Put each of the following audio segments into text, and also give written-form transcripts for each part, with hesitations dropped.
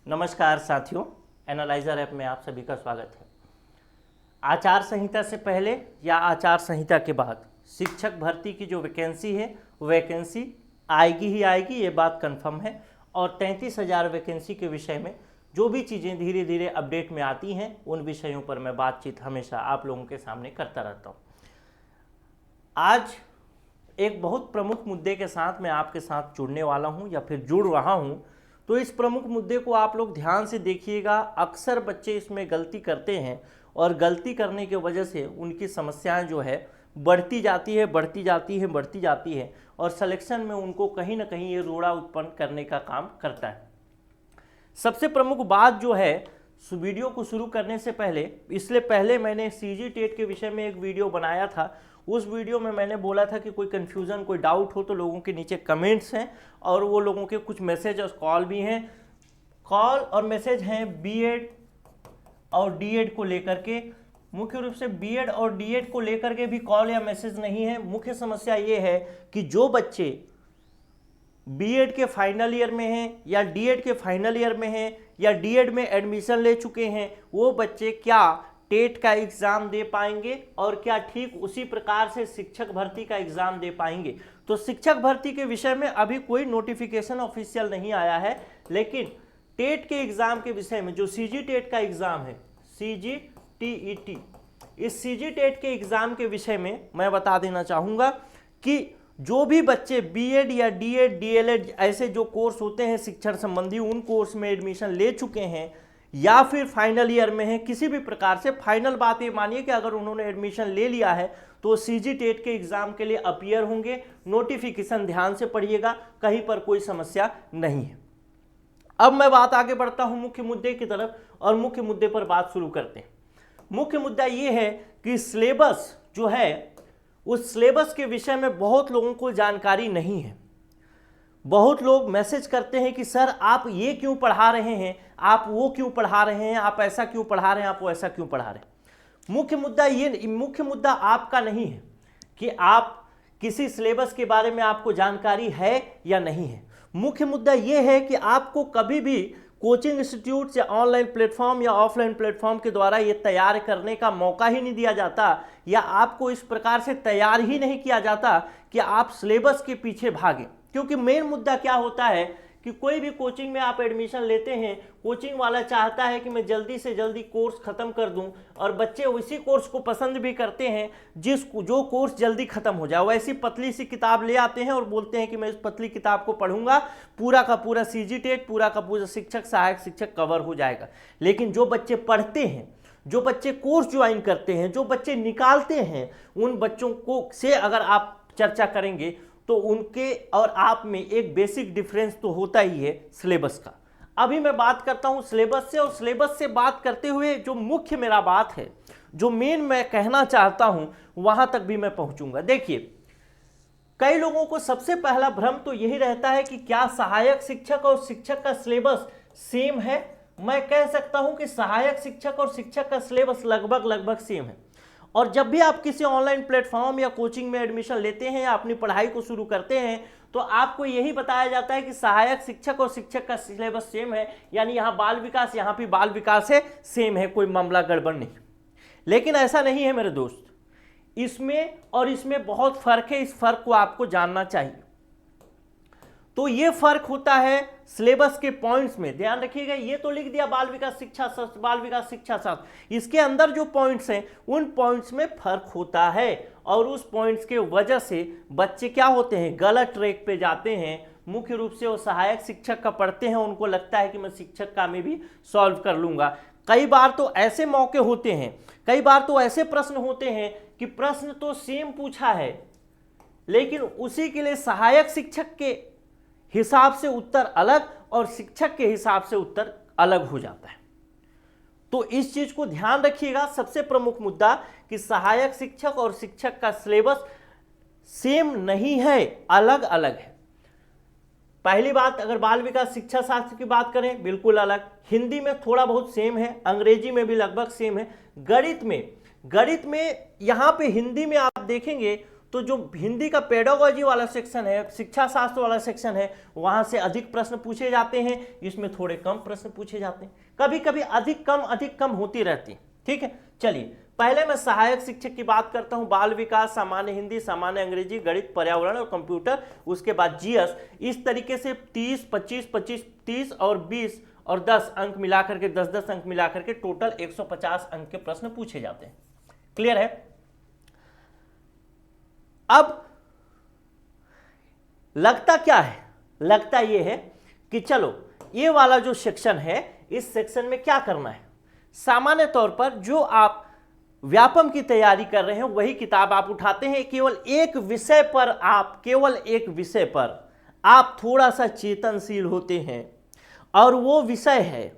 नमस्कार साथियों, analyser app में आप सभी का स्वागत है। आचार संहिता से पहले या आचार संहिता के बाद शिक्षक भर्ती की जो वैकेंसी है वैकेंसी आएगी ही आएगी, ये बात कंफर्म है। और 33,000 वैकेंसी के विषय में जो भी चीज़ें धीरे धीरे अपडेट में आती हैं उन विषयों पर मैं बातचीत हमेशा आप लोगों के सामने करता रहता हूँ। आज एक बहुत प्रमुख मुद्दे के साथ मैं आपके साथ जुड़ने वाला हूँ या फिर जुड़ रहा हूँ। तो इस प्रमुख मुद्दे को आप लोग ध्यान से देखिएगा। अक्सर बच्चे इसमें गलती करते हैं और गलती करने की वजह से उनकी समस्याएं जो है बढ़ती जाती है और सिलेक्शन में उनको कहीं ना कहीं ये रोड़ा उत्पन्न करने का काम करता है। सबसे प्रमुख बात जो है, वीडियो को शुरू करने से पहले, इसलिए पहले मैंने सीजी टेट के विषय में एक वीडियो बनाया था। उस वीडियो में मैंने बोला था कि कोई कन्फ्यूज़न, कोई डाउट हो तो लोगों के नीचे कमेंट्स हैं और वो लोगों के कुछ मैसेज और कॉल भी हैं। कॉल और मैसेज हैं बीएड और डीएड को लेकर के। मुख्य रूप से बीएड और डीएड को लेकर के भी कॉल या मैसेज नहीं है। मुख्य समस्या ये है कि जो बच्चे बीएड के फाइनल ईयर में हैं या डीएड के फाइनल ईयर में हैं या डीएड में एडमिशन ले चुके हैं, वो बच्चे क्या टेट का एग्जाम दे पाएंगे और क्या ठीक उसी प्रकार से शिक्षक भर्ती का एग्जाम दे पाएंगे। तो शिक्षक भर्ती के विषय में अभी कोई नोटिफिकेशन ऑफिशियल नहीं आया है, लेकिन टेट के एग्जाम के विषय में जो सीजी टेट का एग्जाम है, CGTET, इस सीजी टेट के एग्जाम के विषय में मैं बता देना चाहूंगा कि जो भी बच्चे बीएड या डीएड डीएलएड ऐसे जो कोर्स होते हैं शिक्षण संबंधी, उन कोर्स में एडमिशन ले चुके हैं या फिर फाइनल ईयर में है, किसी भी प्रकार से, फाइनल बात ये मानिए कि अगर उन्होंने एडमिशन ले लिया है तो सीजी टेट के एग्जाम के लिए अपीयर होंगे। नोटिफिकेशन ध्यान से पढ़िएगा, कहीं पर कोई समस्या नहीं है। अब मैं बात आगे बढ़ता हूं मुख्य मुद्दे की तरफ और मुख्य मुद्दे पर बात शुरू करते हैं। मुख्य मुद्दा ये है कि सिलेबस जो है, उस सिलेबस के विषय में बहुत लोगों को जानकारी नहीं है। बहुत लोग मैसेज करते हैं कि सर आप ये क्यों पढ़ा रहे हैं, आप वो क्यों पढ़ा रहे हैं, आप ऐसा क्यों पढ़ा रहे हैं, आप वो ऐसा क्यों पढ़ा रहे हैं। मुख्य मुद्दा आपका नहीं है कि आप किसी सिलेबस के बारे में आपको जानकारी है या नहीं है। मुख्य मुद्दा ये है कि आपको कभी भी कोचिंग इंस्टीट्यूट या ऑनलाइन प्लेटफॉर्म या ऑफलाइन प्लेटफॉर्म के द्वारा ये तैयार करने का मौका ही नहीं दिया जाता या आपको इस प्रकार से तैयार ही नहीं किया जाता कि आप सिलेबस के पीछे भागें। क्योंकि मेन मुद्दा क्या होता है कि कोई भी कोचिंग में आप एडमिशन लेते हैं, कोचिंग वाला चाहता है कि मैं जल्दी से जल्दी कोर्स खत्म कर दूं और बच्चे उसी कोर्स को पसंद भी करते हैं जो कोर्स जल्दी खत्म हो जाए। वैसी पतली सी किताब ले आते हैं और बोलते हैं कि मैं इस पतली किताब को पढ़ूंगा, पूरा का पूरा सीजी टेट, पूरा का पूरा शिक्षक सहायक शिक्षक कवर हो जाएगा। लेकिन जो बच्चे पढ़ते हैं, जो बच्चे कोर्स ज्वाइन करते हैं, जो बच्चे निकालते हैं, उन बच्चों को से अगर आप चर्चा करेंगे तो उनके और आप में एक बेसिक डिफरेंस तो होता ही है सिलेबस का। अभी मैं बात करता हूं सिलेबस से, और सिलेबस से बात करते हुए जो मुख्य मेरा बात है, जो मेन मैं कहना चाहता हूं, वहां तक भी मैं पहुंचूंगा। देखिए, कई लोगों को सबसे पहला भ्रम तो यही रहता है कि क्या सहायक शिक्षक और शिक्षक का सिलेबस सेम है। मैं कह सकता हूं कि सहायक शिक्षक और शिक्षक का सिलेबस लगभग सेम है। और जब भी आप किसी ऑनलाइन प्लेटफॉर्म या कोचिंग में एडमिशन लेते हैं या अपनी पढ़ाई को शुरू करते हैं तो आपको यही बताया जाता है कि सहायक शिक्षक और शिक्षक का सिलेबस सेम है, यानी यहाँ बाल विकास, यहाँ भी बाल विकास है, सेम है, कोई मामला गड़बड़ नहीं। लेकिन ऐसा नहीं है मेरे दोस्त, इसमें और इसमें बहुत फर्क है। इस फर्क को आपको जानना चाहिए। तो ये फर्क होता है सिलेबस के पॉइंट्स में। ध्यान रखिएगा, ये तो लिख दिया बाल विकास शिक्षा शास्त्र, बाल विकास शिक्षा शास्त्र, इसके अंदर जो पॉइंट्स हैं उन पॉइंट्स में फर्क होता है और उस पॉइंट्स के वजह से बच्चे क्या होते हैं, गलत ट्रैक पे जाते हैं। मुख्य रूप से वो सहायक शिक्षक का पढ़ते हैं, उनको लगता है कि मैं शिक्षक का में भी सॉल्व कर लूंगा। कई बार तो ऐसे मौके होते हैं, कई बार तो ऐसे प्रश्न होते हैं कि प्रश्न तो सेम पूछा है लेकिन उसी के लिए सहायक शिक्षक के हिसाब से उत्तर अलग और शिक्षक के हिसाब से उत्तर अलग हो जाता है। तो इस चीज को ध्यान रखिएगा। सबसे प्रमुख मुद्दा कि सहायक शिक्षक और शिक्षक का सिलेबस सेम नहीं है, अलग अलग है। पहली बात, अगर बाल विकास शिक्षा शास्त्र की बात करें, बिल्कुल अलग। हिंदी में थोड़ा बहुत सेम है, अंग्रेजी में भी लगभग सेम है। गणित में यहां पे हिंदी में आप देखेंगे तो जो हिंदी का पेडागोजी वाला सेक्शन है, शिक्षा शास्त्र वाला सेक्शन है, वहां से अधिक प्रश्न पूछे जाते हैं, इसमें थोड़े कम प्रश्न पूछे जाते हैं, कभी कभी अधिक कम होती रहती। ठीक है, चलिए पहले मैं सहायक शिक्षक की बात करता हूं, बाल विकास, सामान्य हिंदी, सामान्य अंग्रेजी, गणित, पर्यावरण और कंप्यूटर, उसके बाद जीएस। इस तरीके से 30, 25, 25, 30 और 20 और 10 अंक मिलाकर के 10-10 अंक मिलाकर के टोटल 150 अंक के प्रश्न पूछे जाते हैं। क्लियर है? अब लगता क्या है, लगता यह है कि चलो ये वाला जो सेक्शन है, इस सेक्शन में क्या करना है। सामान्य तौर पर जो आप व्यापम की तैयारी कर रहे हैं वही किताब आप उठाते हैं, केवल एक विषय पर आप थोड़ा सा चेतनशील होते हैं, और वो विषय है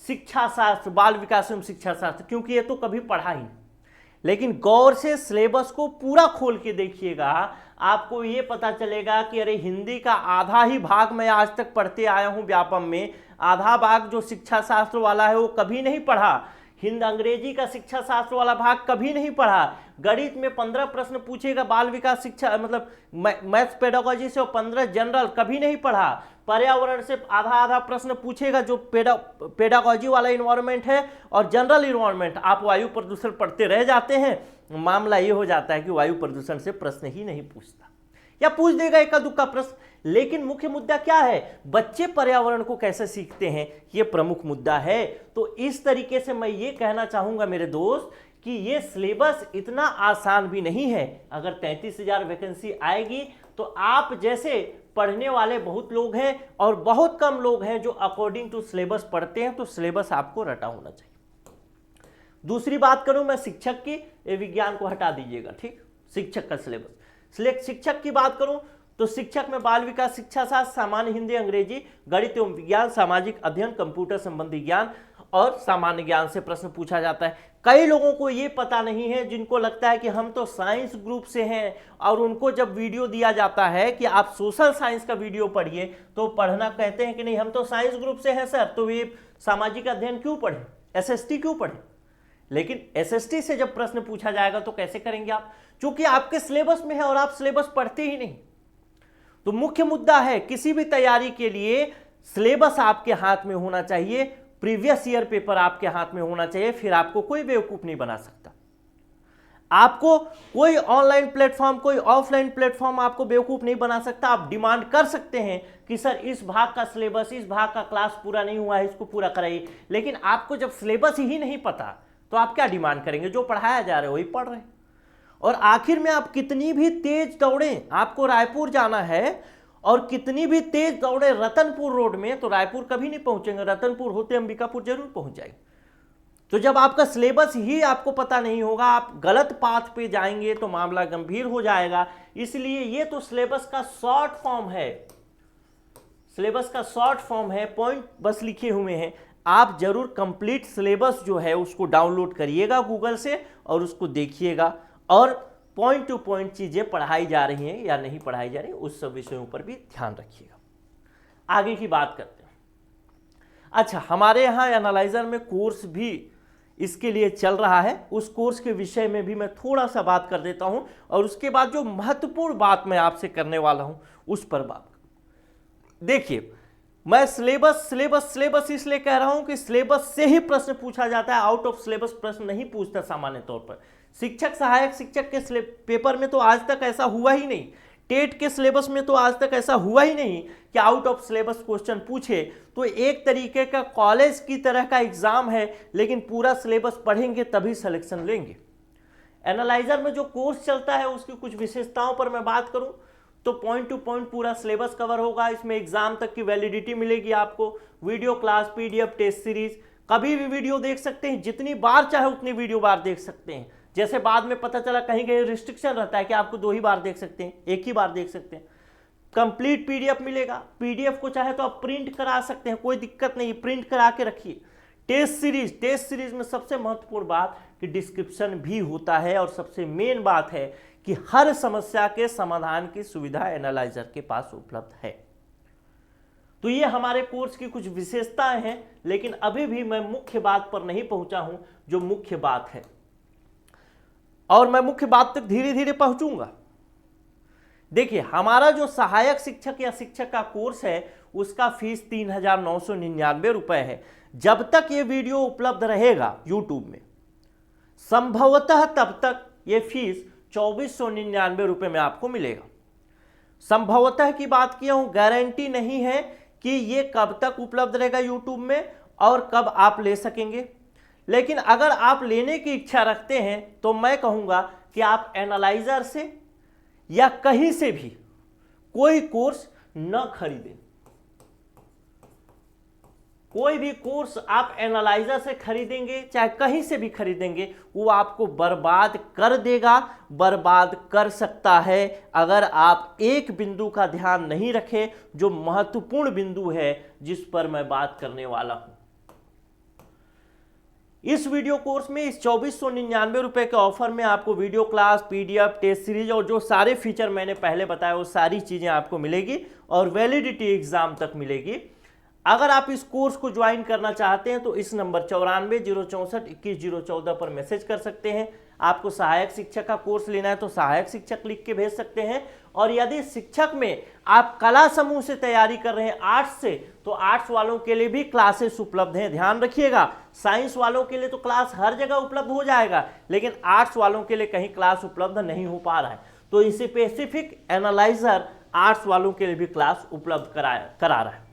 शिक्षा शास्त्र, बाल विकास एवं शिक्षा शास्त्र, क्योंकि ये तो कभी पढ़ा ही नहीं। लेकिन गौर से सिलेबस को पूरा खोल के देखिएगा, आपको ये पता चलेगा कि अरे हिंदी का आधा ही भाग मैं आज तक पढ़ते आया हूं व्यापम में, आधा भाग जो शिक्षा शास्त्र वाला है वो कभी नहीं पढ़ा, हिंद अंग्रेजी का शिक्षा शास्त्र वाला भाग कभी नहीं पढ़ा, गणित में 15 प्रश्न पूछेगा, बाल विकास शिक्षा मतलब मैथ्स पेडागोजी से 15 जनरल कभी नहीं पढ़ा, पर्यावरण से आधा प्रश्न पूछेगा जो पेडागोजी वाला इन्वायरमेंट है, और जनरल इन्वायरमेंट आप वायु प्रदूषण पढ़ते रह जाते हैं। मामला ये हो जाता है कि वायु प्रदूषण से प्रश्न ही नहीं पूछता, या पूछ देगा एका दुक्का प्रश्न। लेकिन मुख्य मुद्दा क्या है, बच्चे पर्यावरण को कैसे सीखते हैं, ये प्रमुख मुद्दा है। तो इस तरीके से मैं ये कहना चाहूंगा मेरे दोस्त कि ये सिलेबस इतना आसान भी नहीं है। अगर 33,000 वैकेंसी आएगी तो आप जैसे पढ़ने वाले बहुत लोग हैं और बहुत कम लोग हैं जो अकॉर्डिंग टू सिलेबस पढ़ते हैं, तो सिलेबस आपको रटा होना चाहिए। दूसरी बात करूं मैं शिक्षक की, विज्ञान को हटा दीजिएगा, ठीक, शिक्षक का सिलेबस। शिक्षक की बात करूं तो शिक्षक में बाल विकास, शिक्षा शास्त्र, सामान्य हिंदी, अंग्रेजी, गणित एवं विज्ञान, सामाजिक अध्ययन, कंप्यूटर संबंधी ज्ञान और सामान्य ज्ञान से प्रश्न पूछा जाता है। कई लोगों को ये पता नहीं है, जिनको लगता है कि हम तो साइंस ग्रुप से हैं, और उनको जब वीडियो दिया जाता है कि आप सोशल साइंस का वीडियो पढ़िए तो पढ़ना कहते हैं कि नहीं हम तो साइंस ग्रुप से हैं सर, तो ये सामाजिक अध्ययन क्यों पढ़े, एसएसटी क्यों पढ़े। लेकिन एसएसटी से जब प्रश्न पूछा जाएगा तो कैसे करेंगे आप, क्योंकि आपके सिलेबस में है और आप सिलेबस पढ़ते ही नहीं। तो मुख्य मुद्दा है किसी भी तैयारी के लिए सिलेबस आपके हाथ में होना चाहिए, प्रीवियस ईयर पेपर आपके हाथ में होना चाहिए, फिर आपको कोई बेवकूफ नहीं बना सकता। आपको कोई ऑनलाइन प्लेटफॉर्म, कोई ऑफलाइन प्लेटफॉर्म आपको बेवकूफ नहीं बना सकता। आप डिमांड कर सकते हैं कि सर इस भाग का सिलेबस, इस भाग का क्लास पूरा नहीं हुआ है, इसको पूरा कराइए। लेकिन आपको जब सिलेबस ही नहीं पता तो आप क्या डिमांड करेंगे, जो पढ़ाया जा रहा है वही पढ़ रहे हैं। और आखिर में आप कितनी भी तेज दौड़ें, आपको रायपुर जाना है और कितनी भी तेज दौड़े रतनपुर रोड में, तो रायपुर कभी नहीं पहुंचेंगे, रतनपुर होते अंबिकापुर जरूर पहुंच जाएंगे। तो जब आपका सिलेबस ही आपको पता नहीं होगा, आप गलत पाथ पे जाएंगे तो मामला गंभीर हो जाएगा। इसलिए ये तो सिलेबस का शॉर्ट फॉर्म है, सिलेबस का शॉर्ट फॉर्म है, पॉइंट बस लिखे हुए हैं। आप जरूर कंप्लीट सिलेबस जो है उसको डाउनलोड करिएगा गूगल से और उसको देखिएगा, और पॉइंट टू पॉइंट चीजें पढ़ाई जा रही हैं या नहीं पढ़ाई जा रही, उस सब विषयों पर भी ध्यान रखिएगा। आगे की बात करते हैं। अच्छा, हमारे यहाँ एनालाइजर में कोर्स भी इसके लिए चल रहा है, उस कोर्स के विषय में भी मैं थोड़ा सा बात कर देता हूं, और उसके बाद जो महत्वपूर्ण बात मैं आपसे करने वाला हूं उस पर बात। देखिए, मैं सिलेबस इसलिए कह रहा हूं कि सिलेबस से ही प्रश्न पूछा जाता है, आउट ऑफ सिलेबस प्रश्न नहीं पूछता सामान्य तौर पर। शिक्षक, सहायक शिक्षक के पेपर में तो आज तक ऐसा हुआ ही नहीं, टेट के सिलेबस में तो आज तक ऐसा हुआ ही नहीं कि आउट ऑफ सिलेबस क्वेश्चन पूछे। तो एक तरीके का कॉलेज की तरह का एग्जाम है, लेकिन पूरा सिलेबस पढ़ेंगे तभी सिलेक्शन लेंगे। एनालाइजर में जो कोर्स चलता है उसकी कुछ विशेषताओं पर मैं बात करूं तो पॉइंट टू पॉइंट पूरा सिलेबस कवर होगा, इसमें एग्जाम तक की वैलिडिटी मिलेगी आपको, video class, PDF, test series, कभी भी वीडियो देख सकते हैं, जितनी बार चाहे उतनी वीडियो बार देख सकते हैं। जैसे बाद में पता चला कहीं कहीं रिस्ट्रिक्शन रहता है कि आपको 2 ही बार देख सकते हैं, 1 ही बार देख सकते हैं। कंप्लीट पीडीएफ मिलेगा, पीडीएफ को चाहे तो आप प्रिंट करा सकते हैं, कोई दिक्कत नहीं, प्रिंट करा के रखिए। टेस्ट सीरीज में सबसे महत्वपूर्ण बात कि डिस्क्रिप्शन भी होता है, और सबसे मेन बात है कि हर समस्या के समाधान की सुविधा एनालाइजर के पास उपलब्ध है। तो ये हमारे कोर्स की कुछ विशेषताएं हैं, लेकिन अभी भी मैं मुख्य बात पर नहीं पहुंचा हूं। जो मुख्य बात है, और मैं मुख्य बात तक धीरे धीरे पहुंचूंगा। देखिए, हमारा जो सहायक शिक्षक या शिक्षक का कोर्स है उसका फीस 3,999 रुपए है। जब तक ये वीडियो उपलब्ध रहेगा यूट्यूब में, संभवतः तब तक ये फीस 2,499 रुपए में आपको मिलेगा। संभवतः की बात किया हूं, गारंटी नहीं है कि ये कब तक उपलब्ध रहेगा यूट्यूब में और कब आप ले सकेंगे। लेकिन अगर आप लेने की इच्छा रखते हैं तो मैं कहूंगा कि आप एनालाइजर से या कहीं से भी कोई कोर्स न खरीदें। कोई भी कोर्स आप एनालाइजर से खरीदेंगे, चाहे कहीं से भी खरीदेंगे, वो आपको बर्बाद कर देगा, बर्बाद कर सकता है अगर आप एक बिंदु का ध्यान नहीं रखें, जो महत्वपूर्ण बिंदु है जिस पर मैं बात करने वाला हूं। इस वीडियो कोर्स में इस 2,499 रुपए के ऑफर में आपको video class, PDF, test series और जो सारे फीचर मैंने पहले बताया वो सारी चीजें आपको मिलेगी और वैलिडिटी एग्जाम तक मिलेगी। अगर आप इस कोर्स को ज्वाइन करना चाहते हैं तो इस नंबर 94 064 21 014 पर मैसेज कर सकते हैं। आपको सहायक शिक्षक का कोर्स लेना है तो सहायक शिक्षक लिख के भेज सकते हैं। और यदि शिक्षक में आप कला समूह से तैयारी कर रहे हैं आर्ट्स से, तो आर्ट्स वालों के लिए भी क्लासेस उपलब्ध हैं। ध्यान रखिएगा, साइंस वालों के लिए तो क्लास हर जगह उपलब्ध हो जाएगा, लेकिन आर्ट्स वालों के लिए कहीं क्लास उपलब्ध नहीं हो पा रहा है। तो इसे स्पेसिफिक एनालाइजर आर्ट्स वालों के लिए भी क्लास उपलब्ध करा रहा है।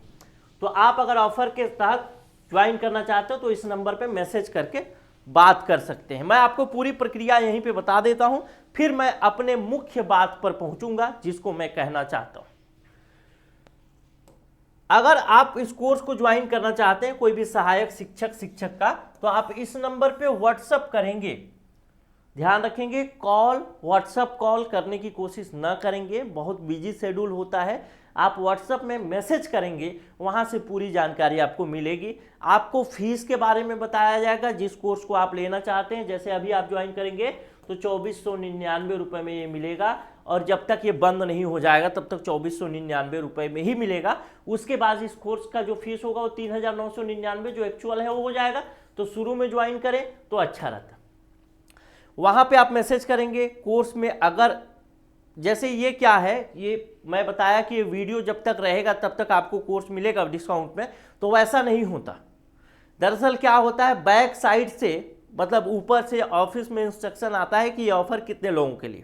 तो आप अगर ऑफर के तहत ज्वाइन करना चाहते हो तो इस नंबर पे मैसेज करके बात कर सकते हैं। मैं आपको पूरी प्रक्रिया यहीं पे बता देता हूं, फिर मैं अपने मुख्य बात पर पहुंचूंगा जिसको मैं कहना चाहता हूं। अगर आप इस कोर्स को ज्वाइन करना चाहते हैं, कोई भी सहायक शिक्षक का, तो आप इस नंबर पे व्हाट्सएप करेंगे। ध्यान रखेंगे, कॉल, व्हाट्सएप कॉल करने की कोशिश न करेंगे, बहुत बिजी शेड्यूल होता है। आप व्हाट्सएप में मैसेज करेंगे, वहां से पूरी जानकारी आपको मिलेगी। आपको फीस के बारे में बताया जाएगा जिस कोर्स को आप लेना चाहते हैं। जैसे अभी आप ज्वाइन करेंगे तो 2,499 रुपए में ये मिलेगा और जब तक ये बंद नहीं हो जाएगा तब तक 2,499 रुपए में ही मिलेगा। उसके बाद इस कोर्स का जो फीस होगा वो 3,999 जो एक्चुअल है वो हो जाएगा। तो शुरू में ज्वाइन करें तो अच्छा रहता। वहां पे आप मैसेज करेंगे। कोर्स में अगर जैसे ये क्या है, ये मैं बताया कि ये वीडियो जब तक रहेगा तब तक आपको कोर्स मिलेगा डिस्काउंट में, तो वैसा नहीं होता। दरअसल क्या होता है, बैक साइड से मतलब ऊपर से ऑफिस में इंस्ट्रक्शन आता है कि ये ऑफर कितने लोगों के लिए।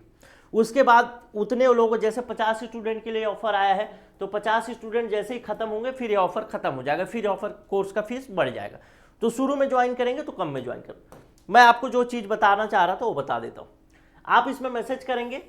उसके बाद उतने लोगों, जैसे 50 स्टूडेंट के लिए ऑफर आया है तो 50 स्टूडेंट जैसे ही खत्म होंगे फिर ये ऑफर खत्म हो जाएगा, फिर ऑफर कोर्स का फीस बढ़ जाएगा। तो शुरू में ज्वाइन करेंगे तो कम में ज्वाइन करो। मैं आपको जो चीज़ बताना चाह रहा था वो बता देता हूँ। आप इसमें मैसेज करेंगे,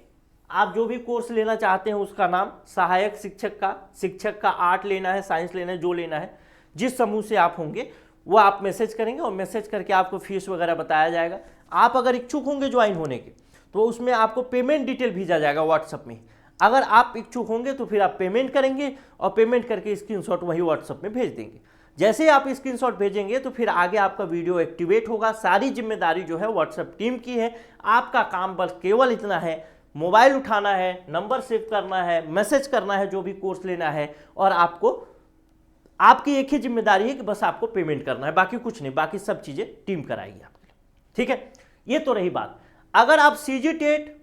आप जो भी कोर्स लेना चाहते हैं उसका नाम, सहायक शिक्षक का आर्ट लेना है, साइंस लेना है, जो लेना है, जिस समूह से आप होंगे वो आप मैसेज करेंगे और मैसेज करके आपको फीस वगैरह बताया जाएगा। आप अगर इच्छुक होंगे ज्वाइन होने के तो उसमें आपको पेमेंट डिटेल भेजा जाएगा व्हाट्सएप में। अगर आप इच्छुक होंगे तो फिर आप पेमेंट करेंगे और पेमेंट करके स्क्रीनशॉट वही व्हाट्सएप में भेज देंगे। जैसे ही आप स्क्रीनशॉट भेजेंगे तो फिर आगे आपका वीडियो एक्टिवेट होगा। सारी जिम्मेदारी जो है व्हाट्सएप टीम की है। आपका काम बस केवल इतना है, मोबाइल उठाना है, नंबर सेव करना है, मैसेज करना है जो भी कोर्स लेना है, और आपकी एक ही जिम्मेदारी है कि बस आपको पेमेंट करना है, बाकी कुछ नहीं, बाकी सब चीजें टीम कराएगी आपके लिए। ठीक है, ये तो रही बात। अगर आप सीजीटेट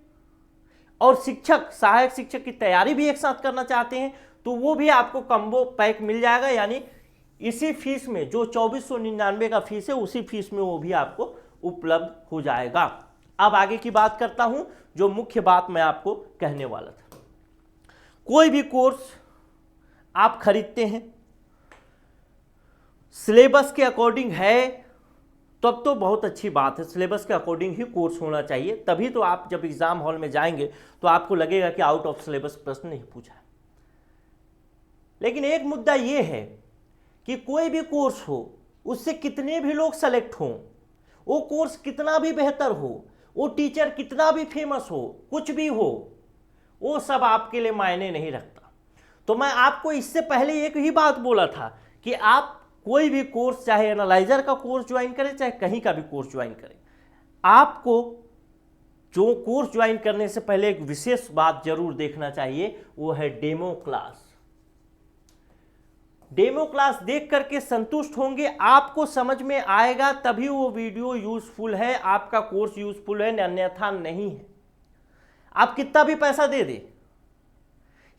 और सहायक शिक्षक की तैयारी भी एक साथ करना चाहते हैं तो वो भी आपको कम्बो पैक मिल जाएगा, यानी इसी फीस में जो 2,499 का फीस है उसी फीस में वो भी आपको उपलब्ध हो जाएगा। अब आगे की बात करता हूं, जो मुख्य बात मैं आपको कहने वाला था। कोई भी कोर्स आप खरीदते हैं, सिलेबस के अकॉर्डिंग है तब तो बहुत अच्छी बात है, सिलेबस के अकॉर्डिंग ही कोर्स होना चाहिए। तभी तो आप जब एग्जाम हॉल में जाएंगे तो आपको लगेगा कि आउट ऑफ सिलेबस प्रश्न नहीं पूछा है। लेकिन एक मुद्दा यह है कि कोई भी कोर्स हो, उससे कितने भी लोग सेलेक्ट हों, वो कोर्स कितना भी बेहतर हो, वो टीचर कितना भी फेमस हो, कुछ भी हो, वो सब आपके लिए मायने नहीं रखता। तो मैं आपको इससे पहले एक ही बात बोला था कि आप कोई भी कोर्स, चाहे एनालाइजर का कोर्स ज्वाइन करें, चाहे कहीं का भी कोर्स ज्वाइन करें, आपको जो कोर्स ज्वाइन करने से पहले एक विशेष बात जरूर देखना चाहिए, वो है डेमो क्लास। डेमो क्लास देख करके संतुष्ट होंगे, आपको समझ में आएगा तभी वो वीडियो यूजफुल है, आपका कोर्स यूजफुल है, अन्यथा नहीं है। आप कितना भी पैसा दे दे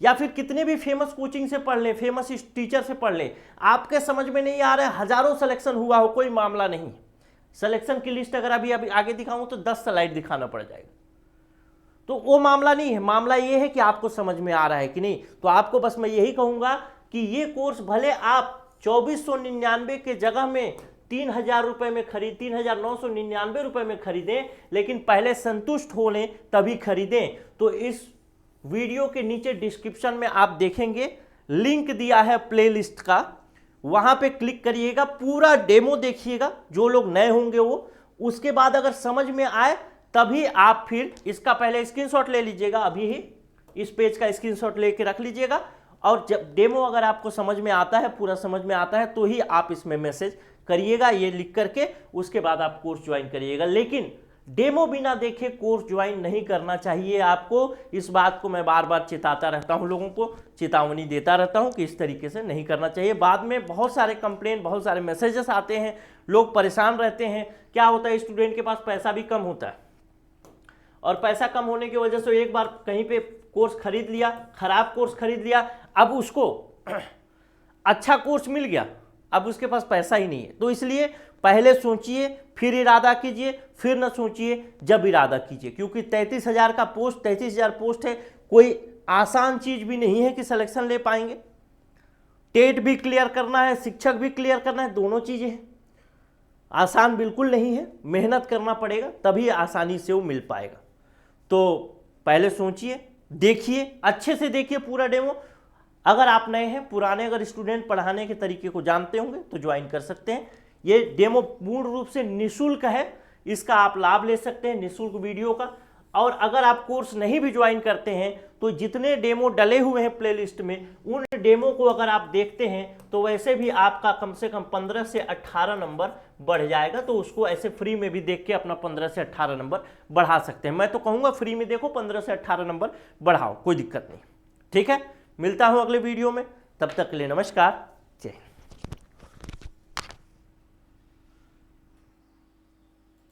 या फिर कितने भी फेमस कोचिंग से पढ़ लें, फेमस टीचर से पढ़ लें, आपके समझ में नहीं आ रहा है, हजारों सिलेक्शन हुआ हो, कोई मामला नहीं। सिलेक्शन की लिस्ट अगर अभी आगे दिखाऊं तो 10 स्लाइड दिखाना पड़ जाएगा, तो वो मामला नहीं है। मामला ये है कि आपको समझ में आ रहा है कि नहीं। तो आपको बस मैं यही कहूंगा कि ये कोर्स भले आप 2499 के जगह में 3000 रुपए में 3999 रुपए में खरीदें, लेकिन पहले संतुष्ट हो लें तभी खरीदें। तो इस वीडियो के नीचे डिस्क्रिप्शन में आप देखेंगे लिंक दिया है प्लेलिस्ट का, वहां पे क्लिक करिएगा, पूरा डेमो देखिएगा, जो लोग नए होंगे वो। उसके बाद अगर समझ में आए तभी आप फिर इसका पहले स्क्रीनशॉट ले लीजिएगा, अभी ही इस पेज का स्क्रीनशॉट लेके रख लीजिएगा, और जब डेमो अगर आपको समझ में आता है, पूरा समझ में आता है, तो ही आप इसमें मैसेज करिएगा ये लिख करके, उसके बाद आप कोर्स ज्वाइन करिएगा। लेकिन डेमो बिना देखे कोर्स ज्वाइन नहीं करना चाहिए आपको। इस बात को मैं बार बार चिताता रहता हूं, लोगों को चेतावनी देता रहता हूं कि इस तरीके से नहीं करना चाहिए। बाद में बहुत सारे कंप्लेंट, बहुत सारे मैसेजेस आते हैं, लोग परेशान रहते हैं। क्या होता है, स्टूडेंट के पास पैसा भी कम होता है, और पैसा कम होने की वजह से एक बार कहीं पे कोर्स खरीद लिया, खराब कोर्स खरीद लिया, अब उसको अच्छा कोर्स मिल गया, अब उसके पास पैसा ही नहीं है। तो इसलिए पहले सोचिए, फिर इरादा कीजिए, फिर न सोचिए जब इरादा कीजिए, क्योंकि 33,000 का पोस्ट, 33,000 पोस्ट है, कोई आसान चीज भी नहीं है कि सिलेक्शन ले पाएंगे। टेट भी क्लियर करना है, शिक्षक भी क्लियर करना है, दोनों चीजें हैं, आसान बिल्कुल नहीं है, मेहनत करना पड़ेगा तभी आसानी से वो मिल पाएगा। तो पहले सोचिए, देखिए, अच्छे से देखिए पूरा डेमो। अगर आप नए हैं, पुराने अगर स्टूडेंट पढ़ाने के तरीके को जानते होंगे तो ज्वाइन कर सकते हैं। ये डेमो पूर्ण रूप से निःशुल्क है, इसका आप लाभ ले सकते हैं, निःशुल्क वीडियो का। और अगर आप कोर्स नहीं भी ज्वाइन करते हैं तो जितने डेमो डले हुए हैं प्लेलिस्ट में, उन डेमो को अगर आप देखते हैं तो वैसे भी आपका कम से कम 15 से 18 नंबर बढ़ जाएगा। तो उसको ऐसे फ्री में भी देख के अपना 15 से 18 नंबर बढ़ा सकते हैं। मैं तो कहूँगा फ्री में देखो, 15 से 18 नंबर बढ़ाओ, कोई दिक्कत नहीं। ठीक है, मिलता हूँ अगले वीडियो में, तब तक के लिए नमस्कार।